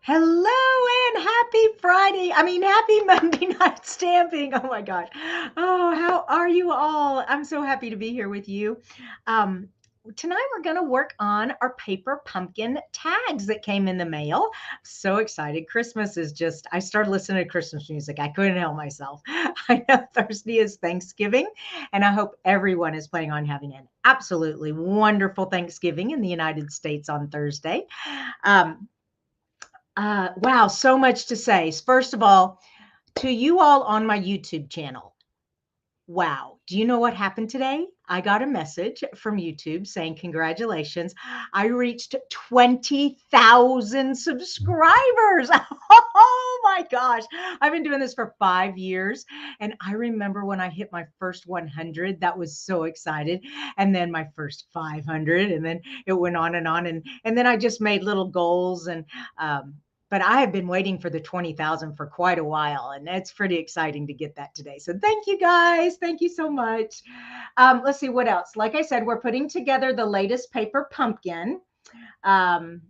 Hello and happy Friday. Happy Monday night stamping. Oh my gosh. Oh, how are you all? I'm so happy to be here with you. Um, Tonight we're going to work on our paper pumpkin tags that came in the mail. So excited. Christmas is just, I started listening to Christmas music. I couldn't help myself. I know Thursday is Thanksgiving, and I hope everyone is planning on having an absolutely wonderful Thanksgiving in the United States on Thursday. Um, wow, so much to say. First of all, to you all on my YouTube channel, wow, do you know what happened today? I got a message from YouTube saying, congratulations, I reached 20,000 subscribers. Oh my gosh, I've been doing this for 5 years. And I remember when I hit my first 100, that was so excited. And then my first 500, and then it went on and on. And then I just made little goals but I have been waiting for the 20,000 for quite a while, and it's pretty exciting to get that today. So thank you guys. Thank you so much. Let's see what else. Like I said, we're putting together the latest paper pumpkin. Um,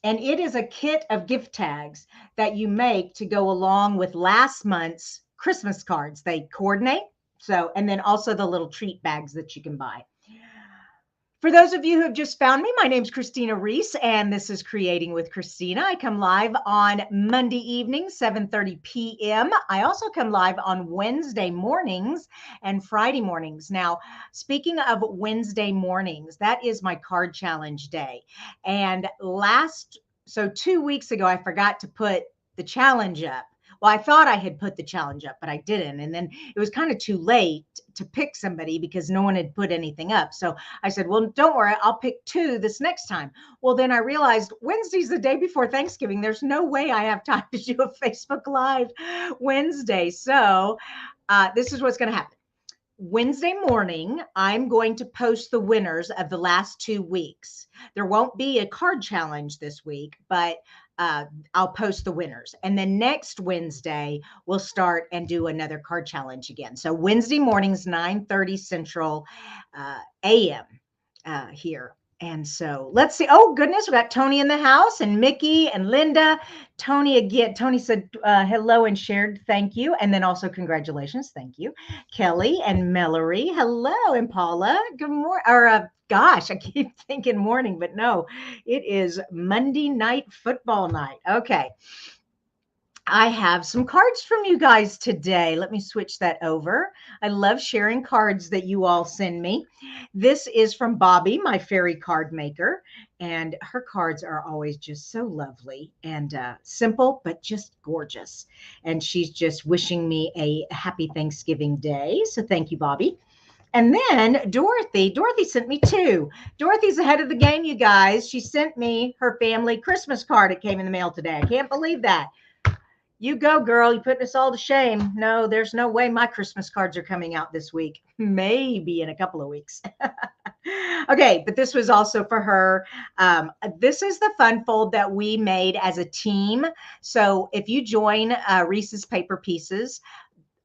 and it is a kit of gift tags that you make to go along with last month's Christmas cards. They coordinate. So, and then also the little treat bags that you can buy. For those of you who have just found me, my name is Christina Reese, and this is Creating with Christina. I come live on Monday evening, 7:30 p.m. I also come live on Wednesday mornings and Friday mornings. Now, speaking of Wednesday mornings, that is my card challenge day. And so 2 weeks ago, I forgot to put the challenge up. Well, I thought I had put the challenge up, but I didn't. And then it was kind of too late to pick somebody because no one had put anything up. So I said, well, don't worry, I'll pick two this next time. Well, then I realized Wednesday's the day before Thanksgiving. There's no way I have time to do a Facebook Live Wednesday. So this is what's going to happen. Wednesday morning, I'm going to post the winners of the last 2 weeks. There won't be a card challenge this week, but I'll post the winners. And then next Wednesday, we'll start and do another card challenge again. So Wednesday mornings, 9:30 Central a.m. Here. And so let's see. Oh, goodness. We got Tony in the house and Mickey and Linda. Tony again. Tony said hello and shared. Thank you. And then also congratulations. Thank you. Kelly and Mallory. Hello. And Paula. Good morning. Or gosh, I keep thinking morning, but no, it is Monday night football night. Okay. I have some cards from you guys today. Let me switch that over. I love sharing cards that you all send me. This is from Bobby, my fairy card maker, and her cards are always just so lovely and simple, but just gorgeous. And she's just wishing me a happy Thanksgiving day. So thank you, Bobby. And then Dorothy sent me two. Dorothy's ahead of the game, you guys. She sent me her family Christmas card. It came in the mail today. I can't believe that. You go, girl. You're putting us all to shame. No, there's no way my Christmas cards are coming out this week. Maybe in a couple of weeks. Okay, but this was also for her. This is the fun fold that we made as a team. So if you join Reese's Paper Pieces,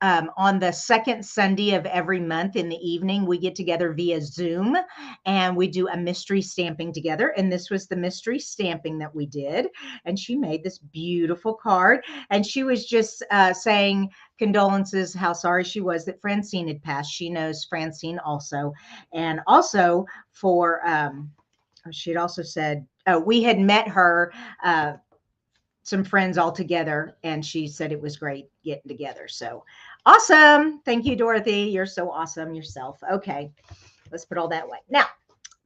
on the second Sunday of every month in the evening, we get together via Zoom and we do a mystery stamping together. And this was the mystery stamping that we did. And she made this beautiful card. And she was just saying condolences, how sorry she was that Francine had passed. She knows Francine also. And also for, she had also said, we had met her. Some friends all together, and she said it was great getting together. So awesome. Thank you, Dorothy. You're so awesome yourself. Okay, let's put all that away. Now,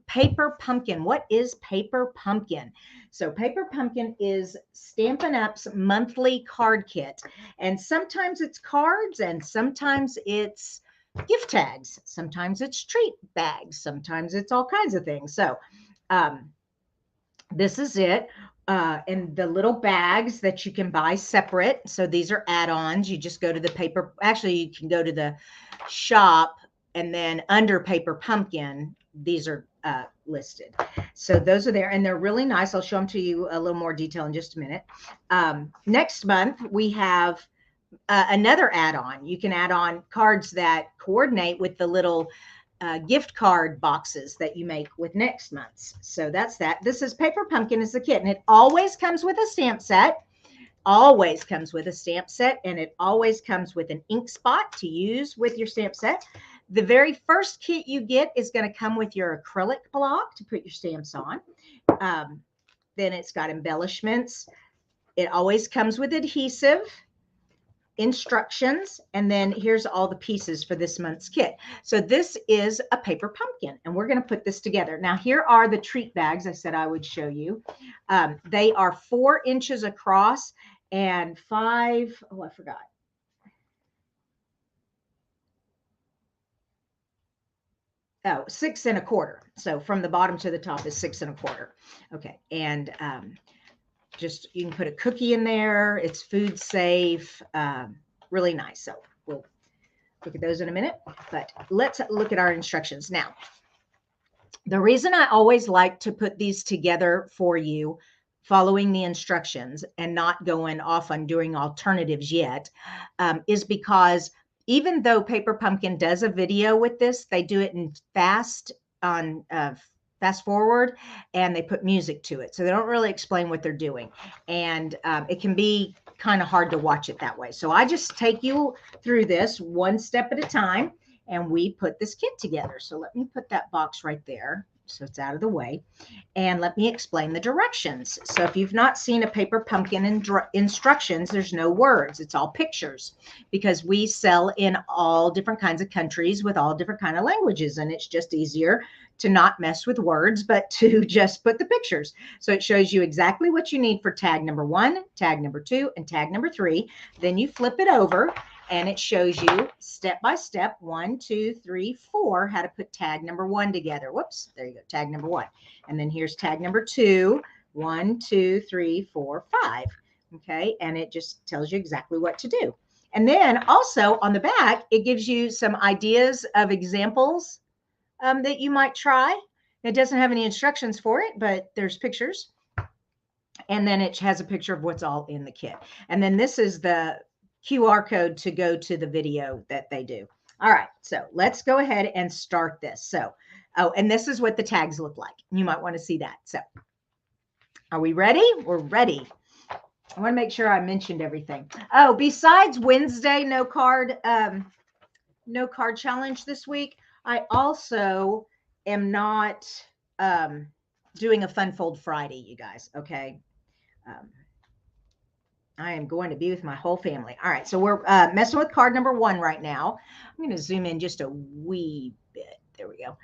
paper pumpkin. What is paper pumpkin? So paper pumpkin is Stampin' Up's monthly card kit. And sometimes it's cards and sometimes it's gift tags. Sometimes it's treat bags. Sometimes it's all kinds of things. So this is it. And the little bags that you can buy separate. So these are add-ons. You just go to the paper. Actually, you can go to the shop and then under paper pumpkin, these are listed. So those are there and they're really nice. I'll show them to you a little more detail in just a minute. Next month, we have another add-on. You can add on cards that coordinate with the little gift card boxes that you make with next month's. So that's that. This is Paper Pumpkin is the kit, and it always comes with a stamp set. Always comes with a stamp set, and it always comes with an ink spot to use with your stamp set. The very first kit you get is going to come with your acrylic block to put your stamps on. Then it's got embellishments. It always comes with adhesive, instructions, and then here's all the pieces for this month's kit. So this is a paper pumpkin, and we're going to put this together. Now, here are the treat bags I said I would show you. They are 4 inches across and 5, oh, I forgot. Oh, 6 1/4. So from the bottom to the top is 6 1/4. Okay. And just, you can put a cookie in there. It's food safe, really nice. So we'll look at those in a minute, but let's look at our instructions. Now, the reason I always like to put these together for you, following the instructions and not going off on doing alternatives yet, is because even though Paper Pumpkin does a video with this, they do it in fast forward, and they put music to it. So they don't really explain what they're doing. And it can be kind of hard to watch it that way. So I just take you through this one step at a time, and we put this kit together. So let me put that box right there so it's out of the way. And let me explain the directions. So if you've not seen a Paper Pumpkin instructions, there's no words. It's all pictures, because we sell in all different kinds of countries with all different kind of languages. And it's just easier to not mess with words, but to just put the pictures. So it shows you exactly what you need for tag number 1, tag number 2, and tag number 3. Then you flip it over, and it shows you step by step, 1, 2, 3, 4, how to put tag number 1 together. Whoops, there you go, tag number 1. And then here's tag number 2, 1, 2, 3, 4, 5. Okay, and it just tells you exactly what to do. And then also on the back, it gives you some ideas of examples that you might try. It doesn't have any instructions for it, but there's pictures. And then it has a picture of what's all in the kit. And then this is the QR code to go to the video that they do. All right, so let's go ahead and start this. So, oh, and this is what the tags look like. You might want to see that. So, are we ready? We're ready. I want to make sure I mentioned everything. Oh, besides Wednesday, no card challenge this week, I also am not doing a Fun Fold Friday, you guys. Okay. I am going to be with my whole family. All right. So we're messing with card number 1 right now. I'm going to zoom in just a wee bit. There we go.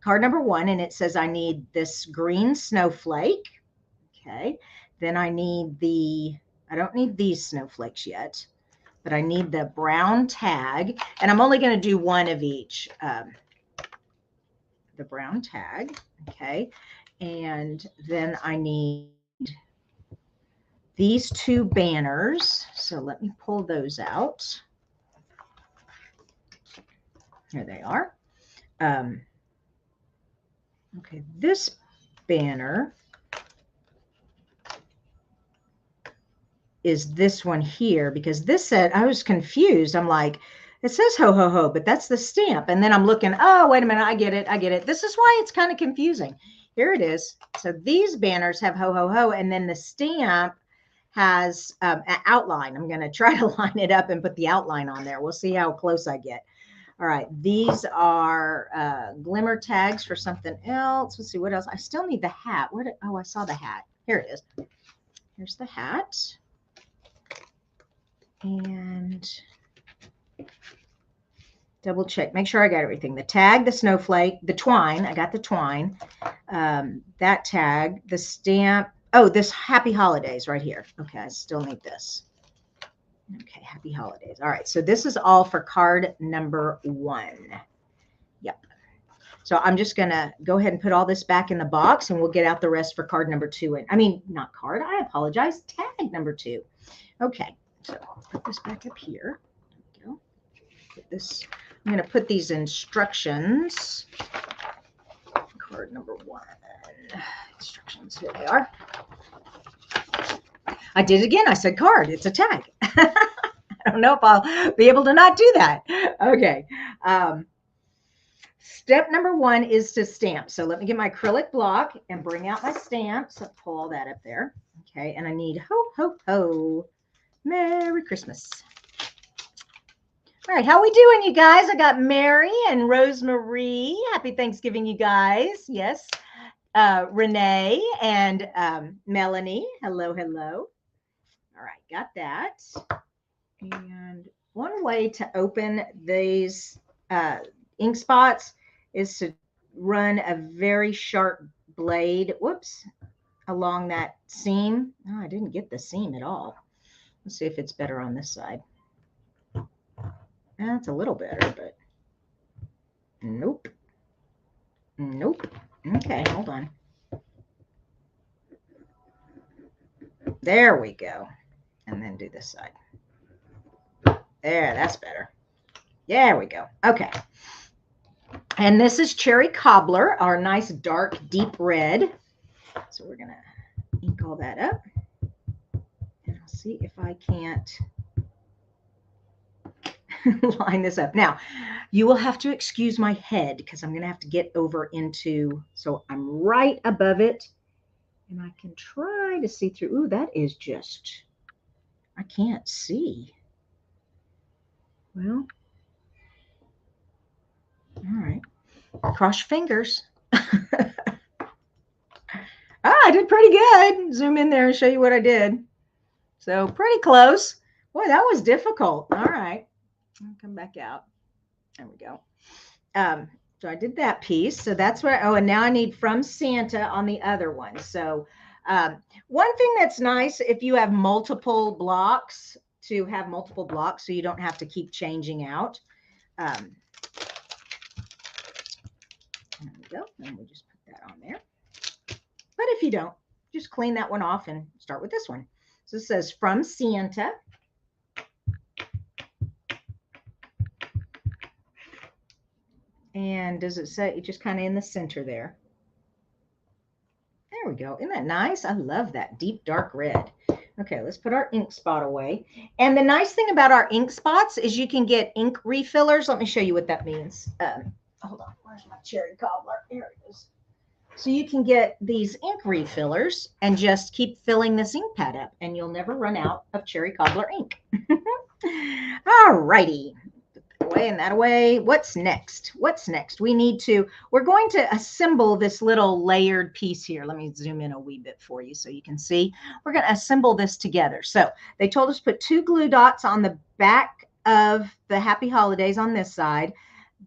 Card number 1, and it says I need this green snowflake. Okay. Then I need I don't need these snowflakes yet, but I need the brown tag, and I'm only going to do one of each. The brown tag. Okay. And then I need these 2 banners. So let me pull those out. Here they are. Okay, this banner is this one here, because this said, I was confused. I'm like, it says ho, ho, ho, but that's the stamp. And then I'm looking, oh, wait a minute. I get it. I get it. This is why it's kind of confusing. Here it is. So these banners have ho, ho, ho. And then the stamp has an outline. I'm going to try to line it up and put the outline on there. We'll see how close I get. All right. These are glimmer tags for something else. Let's see what else. I still need the hat. Oh, I saw the hat. Here it is. Here's the hat. And double check, make sure I got everything. The tag, the snowflake, the twine. I got the twine. That tag, the stamp. Oh, this happy holidays right here. Okay, I still need this. Okay, happy holidays. All right, so this is all for card number 1. Yep. So I'm just going to go ahead and put all this back in the box, and we'll get out the rest for card number 2. I mean, not card. I apologize. Tag number 2. Okay, so I'll put this back up here. There we go. Put this. I'm going to put these instructions. Card number 1. Instructions. Here they are. I did it again. I said card. It's a tag. I don't know if I'll be able to not do that. Okay. step number 1 is to stamp. So let me get my acrylic block and bring out my stamps. I'll pull all that up there. Okay, and I need ho, ho, ho. Merry Christmas. All right, how we doing, you guys? I got Mary and Rosemary. Happy Thanksgiving, you guys. Yes. Renee and Melanie. Hello, hello. All right, got that. And one way to open these ink spots is to run a very sharp blade, whoops, along that seam. Oh, I didn't get the seam at all. Let's see if it's better on this side. That's a little better, but nope. Nope. Okay, hold on. There we go. And then do this side. There, that's better. There we go. Okay. And this is Cherry Cobbler, our nice dark deep red. So we're going to ink all that up. And I'll see if I can't line this up. Now, you will have to excuse my head because I'm going to have to get over into, so I'm right above it. And I can try to see through. Ooh, that is just, I can't see. Well, all right. Cross your fingers. I did pretty good. Zoom in there and show you what I did. So pretty close. Boy, that was difficult. All right. I'll come back out. There we go. So I did that piece. So that's what, oh, and now I need From Santa on the other one. So one thing that's nice, if you have multiple blocks, to have multiple blocks so you don't have to keep changing out. There we go. And we'll just put that on there. But if you don't, just clean that one off and start with this one. So it says From Santa. And does it say, just kind of in the center there? There we go. Isn't that nice? I love that deep dark red. Okay, let's put our ink spot away. And the nice thing about our ink spots is you can get ink refillers. Let me show you what that means. Hold on. Where's my Cherry Cobbler? Here it is. So you can get these ink refillers and just keep filling this ink pad up, and you'll never run out of Cherry Cobbler ink. All righty. Away and that away. What's next? What's next? We're going to assemble this little layered piece here. Let me zoom in a wee bit for you so you can see. We're going to assemble this together. So they told us to put 2 glue dots on the back of the Happy Holidays on this side.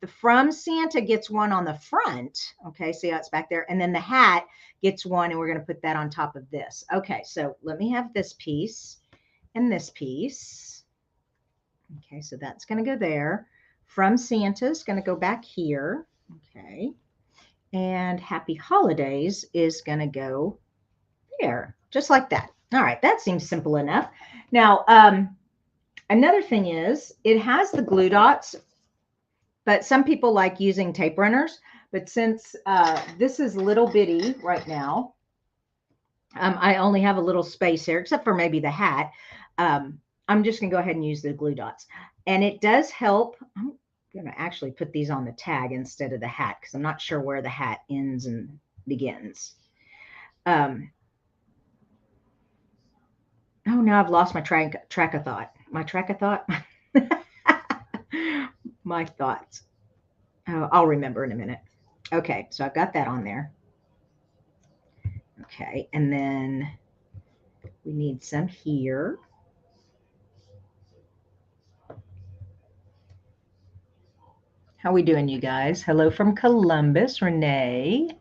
The From Santa gets one on the front. Okay, see how it's back there? And then the hat gets one, and we're going to put that on top of this. Okay, so let me have this piece and this piece. Okay, so that's going to go there. From Santa is going to go back here. Okay. And Happy Holidays is going to go there, just like that. All right, that seems simple enough. Now, another thing is it has the glue dots, but some people like using tape runners. But since this is little bitty right now, I only have a little space here, except for maybe the hat. I'm just going to go ahead and use the glue dots. And it does help. I'm going to actually put these on the tag instead of the hat because I'm not sure where the hat ends and begins. Oh, now I've lost my track of thought. My track of thought? My thoughts. Oh, I'll remember in a minute. Okay, so I've got that on there. Okay, and then we need some here. How we doing, you guys? Hello from Columbus, Renee.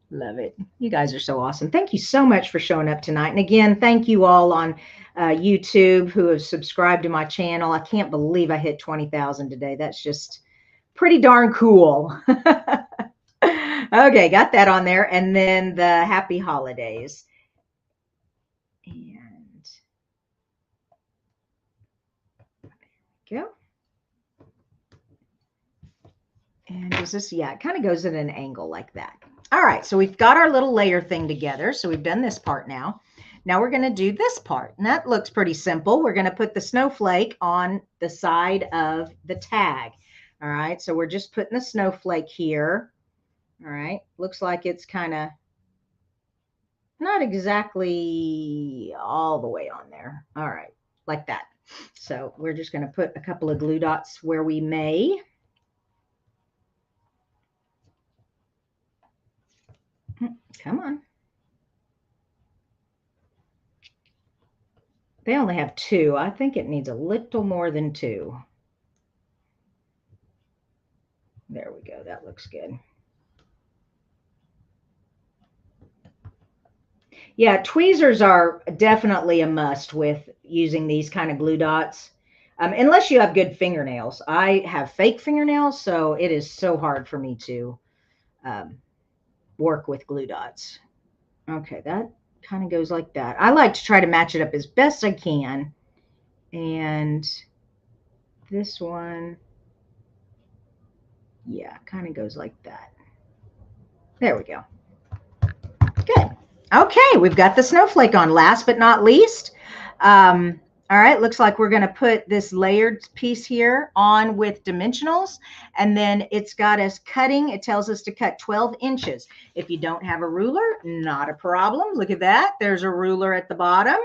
Love it. You guys are so awesome. Thank you so much for showing up tonight. And again, thank you all on YouTube who have subscribed to my channel. I can't believe I hit 20,000 today. That's just pretty darn cool. Okay, got that on there. And then the Happy Holidays. And there we go. And does this, yeah, it kind of goes at an angle like that. All right, so we've got our little layer thing together. So we've done this part now. Now we're going to do this part. And that looks pretty simple. We're going to put the snowflake on the side of the tag. All right, so we're just putting the snowflake here. All right, looks like it's kind of not exactly all the way on there. All right, like that. So we're just going to put a couple of glue dots where we may. Come on. They only have 2. I think it needs a little more than 2. There we go. That looks good. Yeah, tweezers are definitely a must with using these kind of glue dots. Unless you have good fingernails. I have fake fingernails, so it is so hard for me to work with glue dots. Okay, that kind of goes like that. I like to try to match it up as best I can. And this one, yeah, kind of goes like that. There we go. Good. Okay, we've got the snowflake on. Last but not least, all right, looks like we're going to put this layered piece here on with dimensionals, and then it's got us cutting. It tells us to cut 12 inches. If you don't have a ruler, not a problem. Look at that. There's a ruler at the bottom.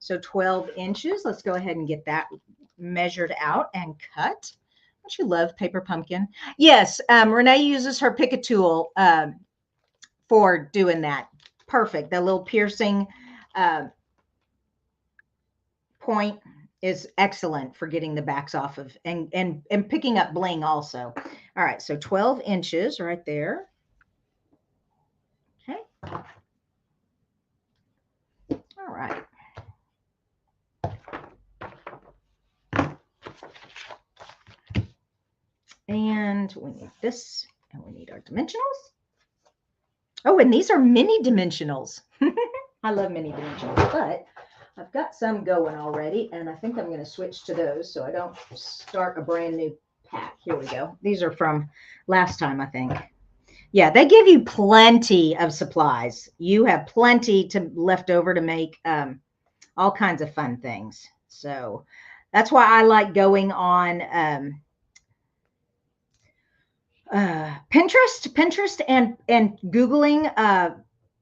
So 12 inches. Let's go ahead and get that measured out and cut. Don't you love paper pumpkin? Yes, Renee uses her Pick a tool for doing that. Perfect. The little piercing point is excellent for getting the backs off of and picking up bling also. All right, so 12 inches right there. Okay. All right. And we need this, and we need our dimensionals. Oh, and these are mini dimensionals. I love mini dimensionals, but I've got some going already, and I think I'm going to switch to those so I don't start a brand new pack. Here we go. These are from last time, I think. Yeah, they give you plenty of supplies. You have plenty to left over to make all kinds of fun things. So that's why I like going on Pinterest and Googling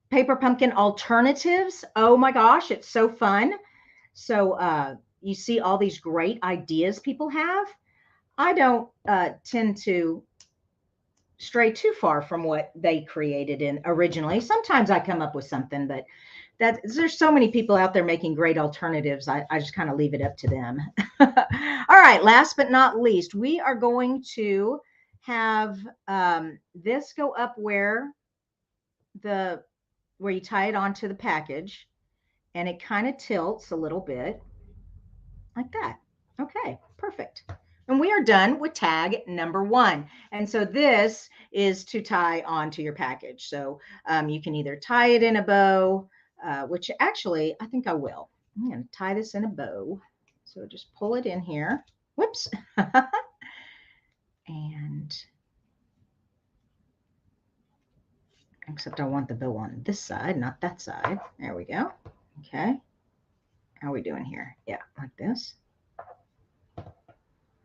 paper pumpkin alternatives. Oh my gosh, it's so fun. So you see all these great ideas people have. I don't tend to stray too far from what they created in originally. Sometimes I come up with something, but there's so many people out there making great alternatives. I just kind of leave it up to them. All right, last but not least, we are going to have this go up where you tie it onto the package, and it kind of tilts a little bit like that. Okay, perfect. And we are done with tag number 1. And so this is to tie onto your package. So you can either tie it in a bow, which actually I think I will. I'm going to tie this in a bow. So just pull it in here. Whoops. And except I want the bow on this side, not that side. There we go. Okay. How are we doing here? Yeah, like this.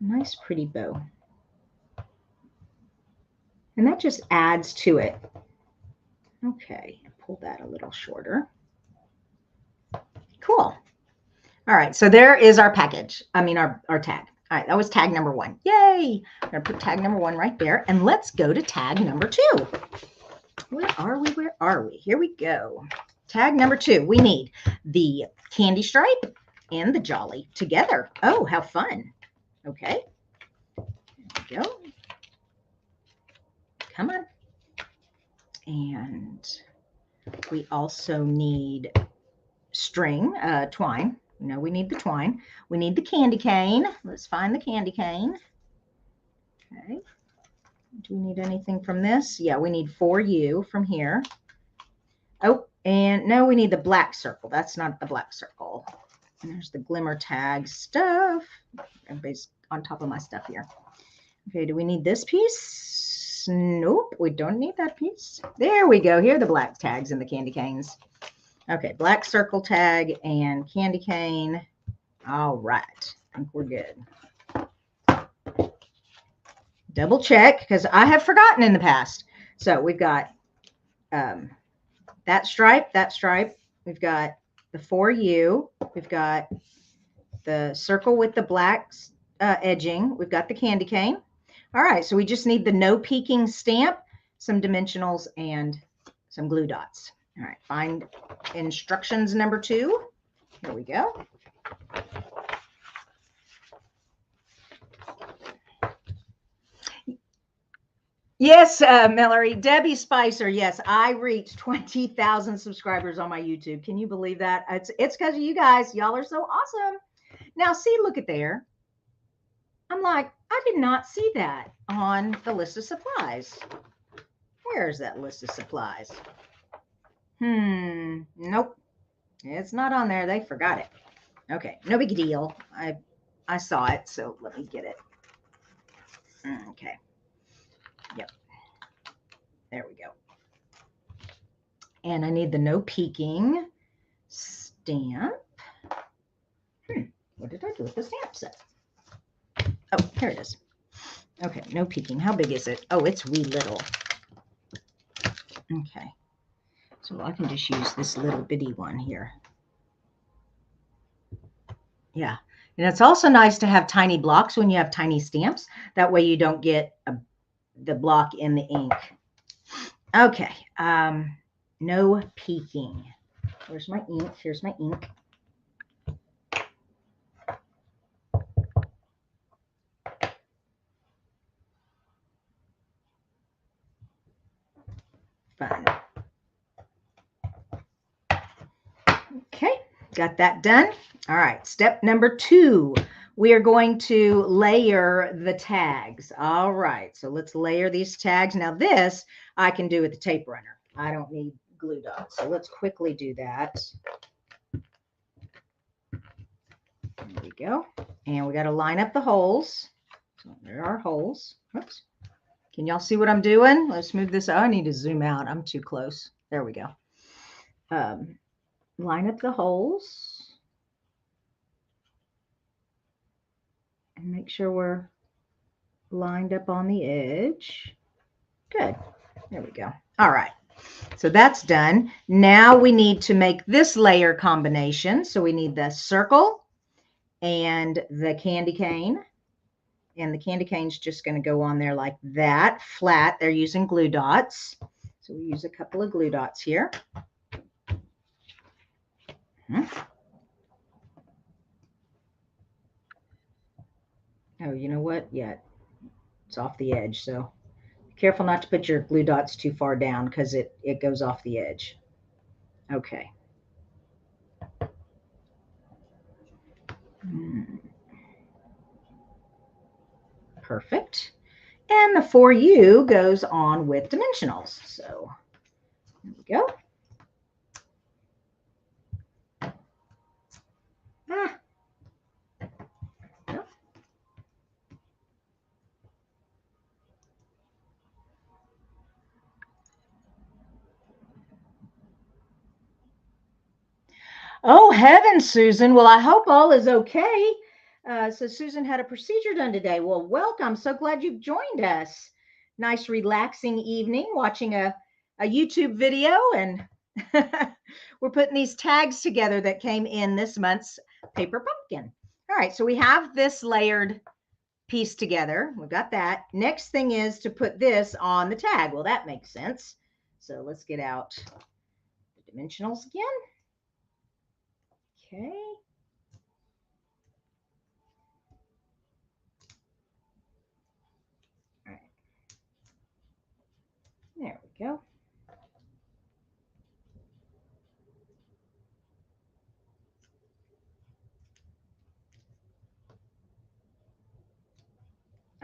Nice, pretty bow. And that just adds to it. Okay, pull that a little shorter. Cool. All right, so there is our package. I mean, our tag. All right, that was tag number 1. Yay! I'm going to put tag number 1 right there. And let's go to tag number 2. Where are we? Where are we? Here we go. Tag number 2. We need the candy stripe and the jolly together. Oh, how fun. Okay. There we go. Come on. And we also need string, twine. No, we need the twine. We need the candy cane. Let's find the candy cane. Okay. Do we need anything from this? Yeah, we need 4U from here. Oh, and no, we need the black circle. That's not the black circle. And there's the glimmer tag stuff. Everybody's on top of my stuff here. Okay, do we need this piece? Nope, we don't need that piece. There we go. Here are the black tags and the candy canes. Okay, black circle tag and candy cane. All right, I think we're good. double check because I have forgotten in the past. So we've got that stripe. We've got the for you. We've got the circle with the black edging. We've got the candy cane. All right, so we just need the no peeking stamp, some dimensionals, and some glue dots. All right, find instructions number 2. Here we go. Yes, Mallory, Debbie Spicer. Yes, I reached 20,000 subscribers on my YouTube. Can you believe that? It's because of you guys. Y'all are so awesome. Now, see, look at there. I'm like, I did not see that on the list of supplies. Where is that list of supplies? Nope. It's not on there. They forgot it. Okay, no big deal. I saw it, so let me get it. Okay. Yep. There we go. And I need the no peeking stamp. What did I do with the stamp set? Oh, here it is. Okay, no peeking. How big is it? Oh, it's wee little. Okay. So I can just use this little bitty one here. Yeah. And it's also nice to have tiny blocks when you have tiny stamps. That way you don't get the block in the ink. Okay. No peeking. Where's my ink? Here's my ink. Fun. Okay, got that done. All right, step number 2. We are going to layer the tags. All right, so let's layer these tags. Now this I can do with the tape runner. I don't need glue dots. So let's quickly do that. There we go. And we got to line up the holes. So there are holes. Oops. Can y'all see what I'm doing? Let's move this. Oh, I need to zoom out. I'm too close. There we go. Line up the holes. And make sure we're lined up on the edge. Good. There we go. All right. So that's done. Now we need to make this layer combination. So we need the circle and the candy cane. And the candy cane's just going to go on there like that, flat. They're using glue dots. So we use a couple of glue dots here. Oh, you know what? Yeah, it's off the edge. So be careful not to put your glue dots too far down because it goes off the edge. Okay. Perfect. And the for you goes on with dimensionals. So there we go. Oh, heavens, Susan. Well, I hope all is okay. So Susan had a procedure done today. Well, welcome. So glad you've joined us. Nice, relaxing evening watching a YouTube video. And we're putting these tags together that came in this month's Paper Pumpkin. All right, so we have this layered piece together. We've got that. Next thing is to put this on the tag. Well, that makes sense. So let's get out the dimensionals again. Okay. All right. There we go.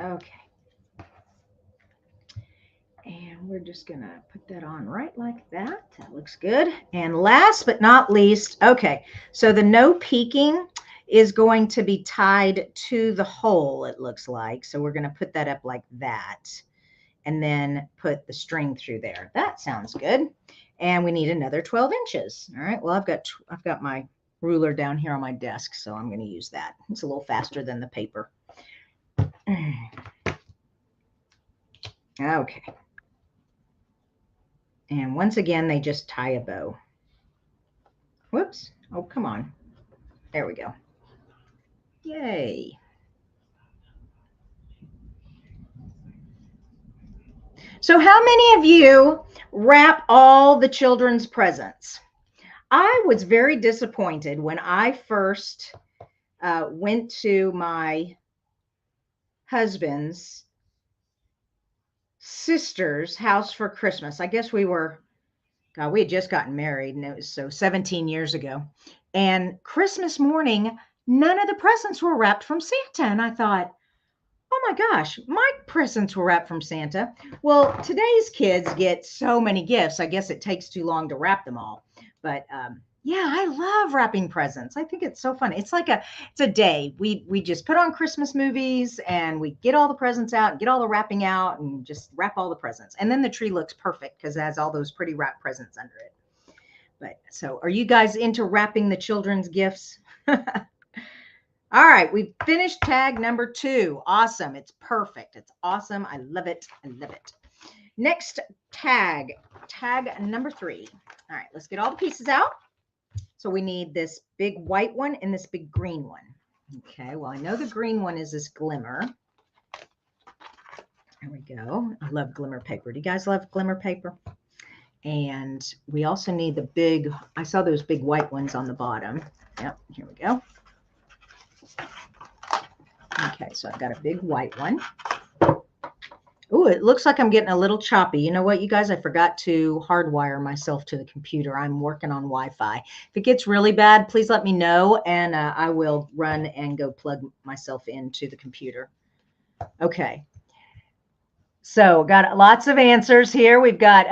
Okay. And we're just going to put that on right like that. That looks good. And last but not least, okay, so the no peeking is going to be tied to the hole, it looks like. So we're going to put that up like that and then put the string through there. That sounds good. And we need another 12 inches. All right, well, I've got my ruler down here on my desk, so I'm going to use that. It's a little faster than the paper. Okay. And once again, they just tie a bow. Whoops. Oh, come on. There we go. Yay. So how many of you wrap all the children's presents? I was very disappointed when I first went to my husband's sister's house for Christmas. I guess we had just gotten married, and it was so 17 years ago. And Christmas morning, none of the presents were wrapped from Santa. And I thought, oh my gosh, my presents were wrapped from Santa. Well, today's kids get so many gifts. I guess it takes too long to wrap them all. But yeah, I love wrapping presents. I think it's so fun. It's a day. We just put on Christmas movies and we get all the presents out and get all the wrapping out and just wrap all the presents. And then the tree looks perfect because it has all those pretty wrapped presents under it. But so are you guys into wrapping the children's gifts? All right, we've finished tag number 2. Awesome. It's perfect. It's awesome. I love it. I love it. Next tag number 3. All right, let's get all the pieces out. So we need this big white one and this big green one. Okay, well, I know the green one is this glimmer. There we go. I love glimmer paper. Do you guys love glimmer paper? And we also need the big, I saw those big white ones on the bottom. Yep, here we go. Okay, so I've got a big white one. Oh, it looks like I'm getting a little choppy. You know what, you guys? I forgot to hardwire myself to the computer. I'm working on Wi-Fi. If it gets really bad, please let me know, and I will run and go plug myself into the computer. Okay. So got lots of answers here. We've got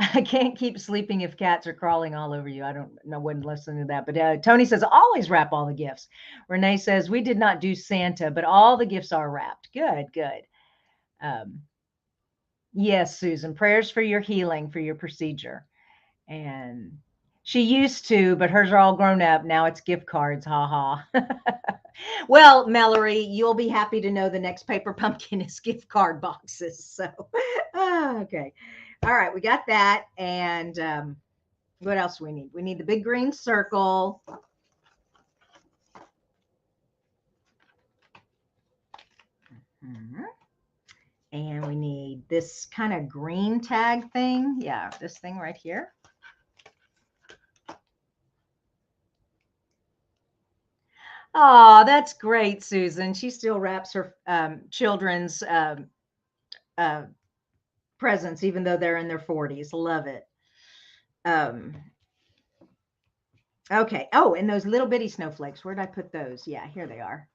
I can't keep sleeping if cats are crawling all over you. I don't know, wouldn't listen to that. But Tony says, always wrap all the gifts. Renee says, we did not do Santa, but all the gifts are wrapped. Good, good. Yes, Susan, prayers for your healing, for your procedure. And she used to, but hers are all grown up. Now it's gift cards. Ha ha. Well, Mallory, you'll be happy to know the next paper pumpkin is gift card boxes. So, okay. All right, we got that. And what else do we need? We need the big green circle. And we need this kind of green tag thing. Yeah, this thing right here. Oh, that's great, Susan. She still wraps her children's presents, even though they're in their 40s. Love it. Okay. Oh, and those little bitty snowflakes. Where did I put those? Yeah, here they are.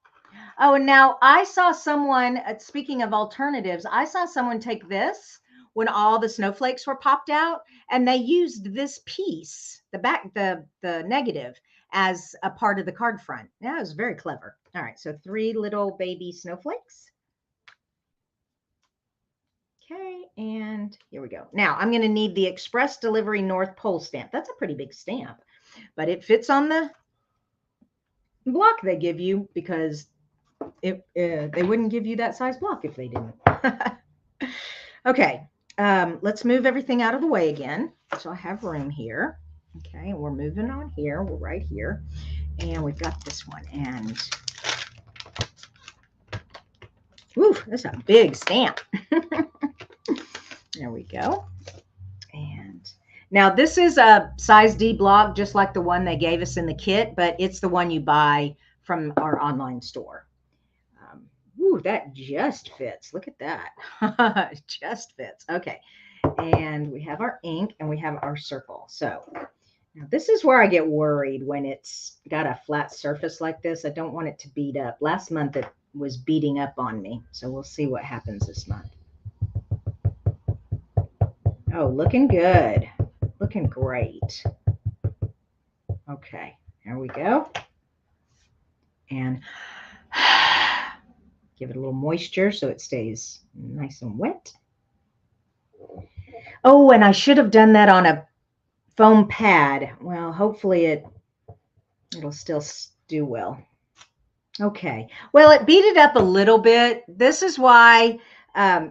Oh, and now I saw someone, speaking of alternatives, I saw someone take this when all the snowflakes were popped out, and they used this piece, the negative, as a part of the card front. That was very clever. All right, so 3 little baby snowflakes. Okay, and here we go. Now I'm going to need the Express Delivery North Pole stamp. That's a pretty big stamp, but it fits on the block they give you because they wouldn't give you that size block if they didn't. Okay, let's move everything out of the way again. So I have room here. Okay, and we're moving on here. We're right here. And we've got this one. And woo, that's a big stamp. There we go. And now this is a size D block, just like the one they gave us in the kit, but it's the one you buy from our online store. Ooh, that just fits. Look at that. It just fits. Okay. And we have our ink and we have our circle. So now this is where I get worried when it's got a flat surface like this. I don't want it to beat up. Last month it was beating up on me. So we'll see what happens this month. Oh, looking good. Looking great. Okay, there we go. And give it a little moisture so it stays nice and wet. Oh, and I should have done that on a foam pad. Well, hopefully it'll still do well. Okay. Well, it beat it up a little bit. This is why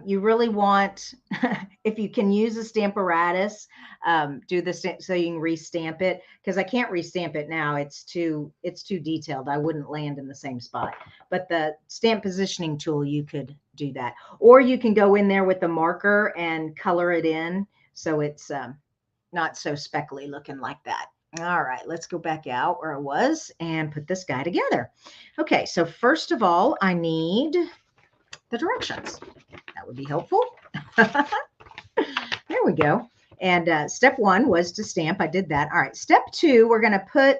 You really want, if you can use a Stamparatus, do the so you can restamp it, because I can't restamp it now. It's too detailed. I wouldn't land in the same spot. But the stamp positioning tool, you could do that, or you can go in there with the marker and color it in so it's not so speckly looking like that. All right, let's go back out where I was and put this guy together. Okay, so first of all, I need the directions. That would be helpful. There we go. And step 1 was to stamp. I did that. All right, step 2, we're going to put,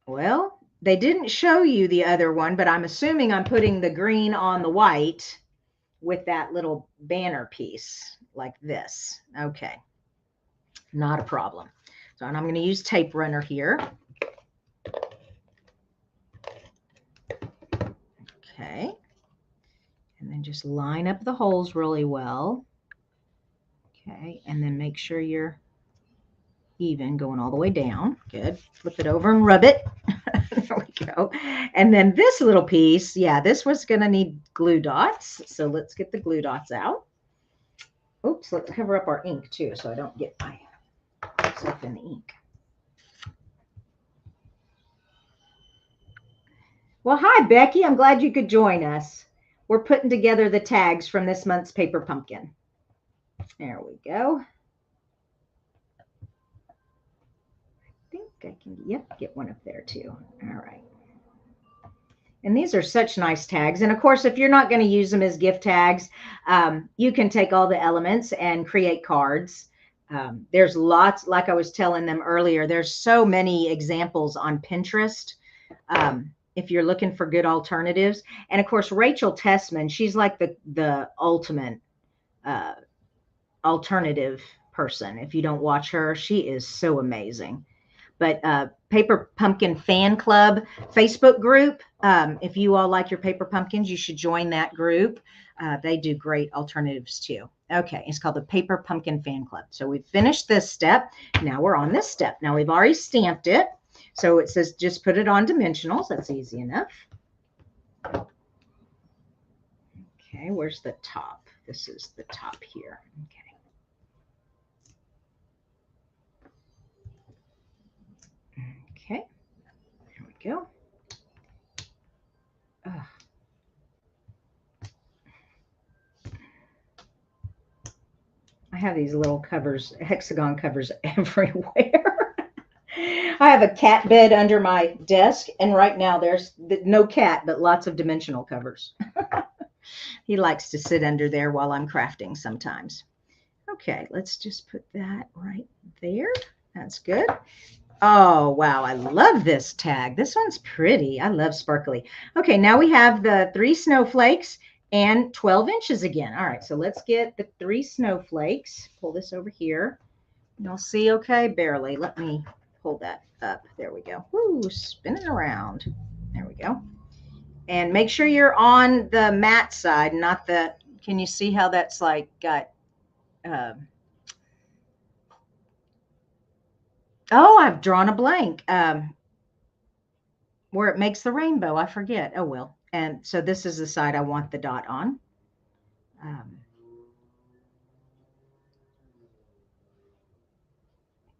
well, they didn't show you the other one, but I'm assuming I'm putting the green on the white with that little banner piece like this. Okay, not a problem. So, and I'm going to use tape runner here. Okay. And then just line up the holes really well. Okay, and then make sure you're even going all the way down. Good. Flip it over and rub it. There we go. And then this little piece, yeah, this was going to need glue dots. So let's get the glue dots out. Oops, let's cover up our ink too so I don't get myself in the ink. Well, hi, Becky. I'm glad you could join us. We're putting together the tags from this month's Paper Pumpkin. There we go. I think I can, yep, get one up there too. All right. And these are such nice tags. And of course, if you're not going to use them as gift tags, you can take all the elements and create cards. There's lots, like I was telling them earlier, there's so many examples on Pinterest. If you're looking for good alternatives. And of course, Rachel Tessman, she's like the ultimate alternative person. If you don't watch her, she is so amazing. But Paper Pumpkin Fan Club Facebook group, if you all like your paper pumpkins, you should join that group. They do great alternatives too. Okay, it's called the Paper Pumpkin Fan Club. So we've finished this step. Now we're on this step. Now we've already stamped it. So it says just put it on dimensionals. That's easy enough. Okay, where's the top? This is the top here. Okay. Okay, there we go. I have these little covers, hexagon covers everywhere. I have a cat bed under my desk, and right now there's no cat, but lots of dimensional covers. He likes to sit under there while I'm crafting sometimes. Okay, let's just put that right there. That's good. Oh, wow. I love this tag. This one's pretty. I love sparkly. Okay, now we have the 3 snowflakes and 12 inches again. All right, so let's get the 3 snowflakes. Pull this over here. You'll see, okay, barely. Let me pull that up. There we go. Woo, spinning around. There we go. And make sure you're on the matte side, not the, can you see how that's like got, oh, I've drawn a blank. Where it makes the rainbow, I forget. Oh, well. And so this is the side I want the dot on.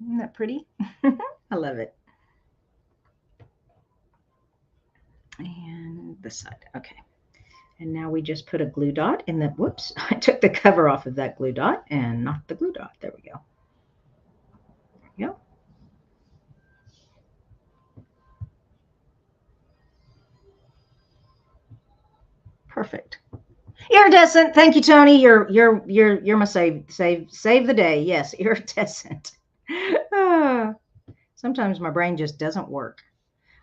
Isn't that pretty? I love it. And this side. Okay. And now we just put a glue dot in the, whoops, I took the cover off of that glue dot and not the glue dot. There we go. There we go. Perfect. Iridescent. Thank you, Tony. You're my save the day. Yes, iridescent. Sometimes my brain just doesn't work.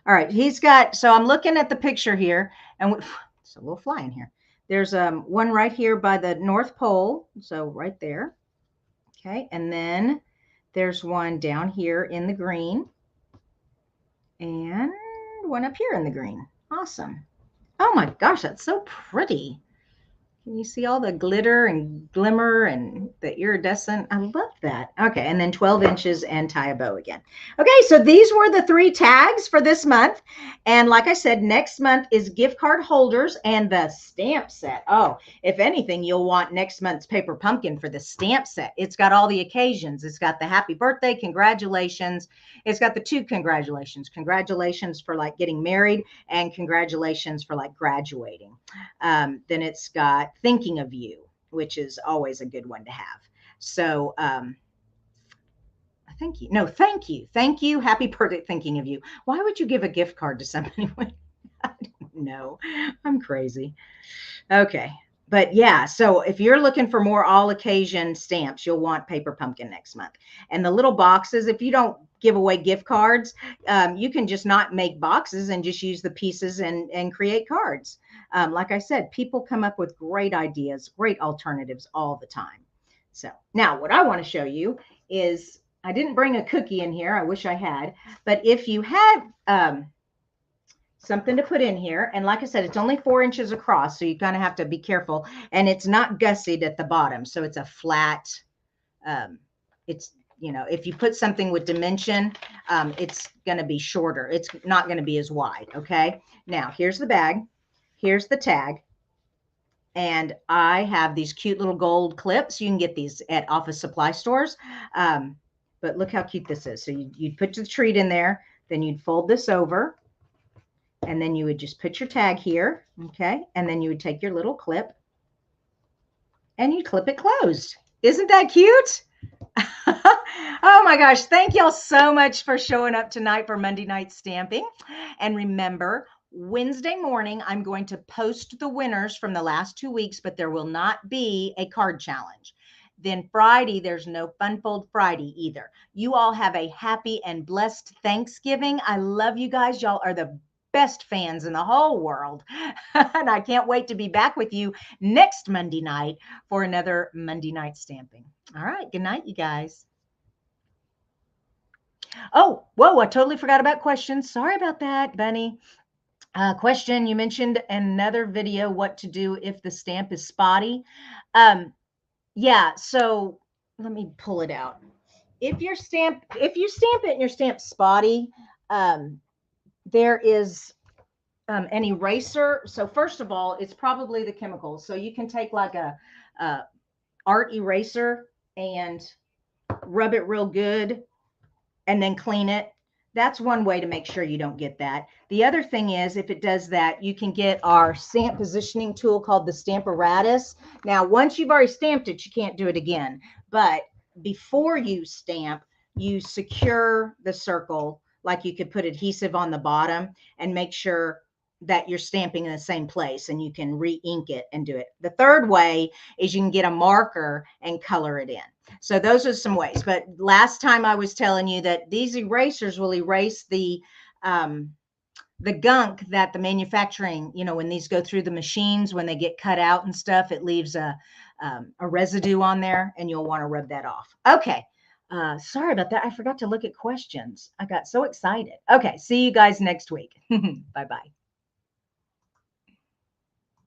All right, he's got, so I'm looking at the picture here, and it's a little fly in here. There's one right here by the North Pole, so right there. Okay, and then there's one down here in the green, and one up here in the green. Awesome. Oh my gosh, that's so pretty. Can you see all the glitter and glimmer and the iridescent? I love that. Okay, and then 12 inches and tie a bow again. Okay, so these were the 3 tags for this month. And like I said, next month is gift card holders and the stamp set. Oh, if anything, you'll want next month's paper pumpkin for the stamp set. It's got all the occasions. It's got the happy birthday, congratulations. It's got the 2 congratulations. Congratulations for like getting married and congratulations for like graduating. Then it's got thinking of you, which is always a good one to have. So thank you. No, thank you. Thank you. Happy birthday, thinking of you. Why would you give a gift card to somebody? I don't know. I'm crazy. Okay. But yeah, so if you're looking for more all occasion stamps, you'll want paper pumpkin next month. And the little boxes, if you don't give away gift cards, you can just not make boxes and just use the pieces and create cards. Like I said, people come up with great ideas, great alternatives all the time. So now what I want to show you is, I didn't bring a cookie in here. I wish I had, but if you have something to put in here. And like I said, it's only 4 inches across, so you kind of have to be careful. And it's not gussied at the bottom, so it's a flat. It's, you know, if you put something with dimension, it's going to be shorter. It's not going to be as wide. Okay. Now here's the bag. Here's the tag. And I have these cute little gold clips. You can get these at office supply stores. But look how cute this is. So you'd put the treat in there, then you'd fold this over. And then you would just put your tag here, okay? And then you would take your little clip and you clip it closed. Isn't that cute? Oh my gosh, thank y'all so much for showing up tonight for Monday Night Stamping. And remember, Wednesday morning, I'm going to post the winners from the last 2 weeks, but there will not be a card challenge. Then Friday, there's no Fun Fold Friday either. You all have a happy and blessed Thanksgiving. I love you guys. Y'all are the best fans in the whole world. And I can't wait to be back with you next Monday night for another Monday Night Stamping. All right. Good night, you guys. Oh, whoa, I totally forgot about questions. Sorry about that, Bunny. Question, you mentioned another video, what to do if the stamp is spotty. Yeah, so let me pull it out. If you stamp it and your stamp spotty, there is an eraser. So first of all, it's probably the chemicals. So you can take like a art eraser and rub it real good and then clean it. That's one way to make sure you don't get that. The other thing is, if it does that, you can get our stamp positioning tool called the Stamparatus. Now, once you've already stamped it, you can't do it again. But before you stamp, you secure the circle, like you could put adhesive on the bottom and make sure that you're stamping in the same place, and you can re-ink it and do it. The third way is you can get a marker and color it in. So those are some ways. But last time I was telling you that these erasers will erase the gunk that the manufacturing, you know, when these go through the machines, when they get cut out and stuff, it leaves a residue on there, and you'll want to rub that off. Okay. Sorry about that. I forgot to look at questions. I got so excited. Okay. See you guys next week. Bye-bye.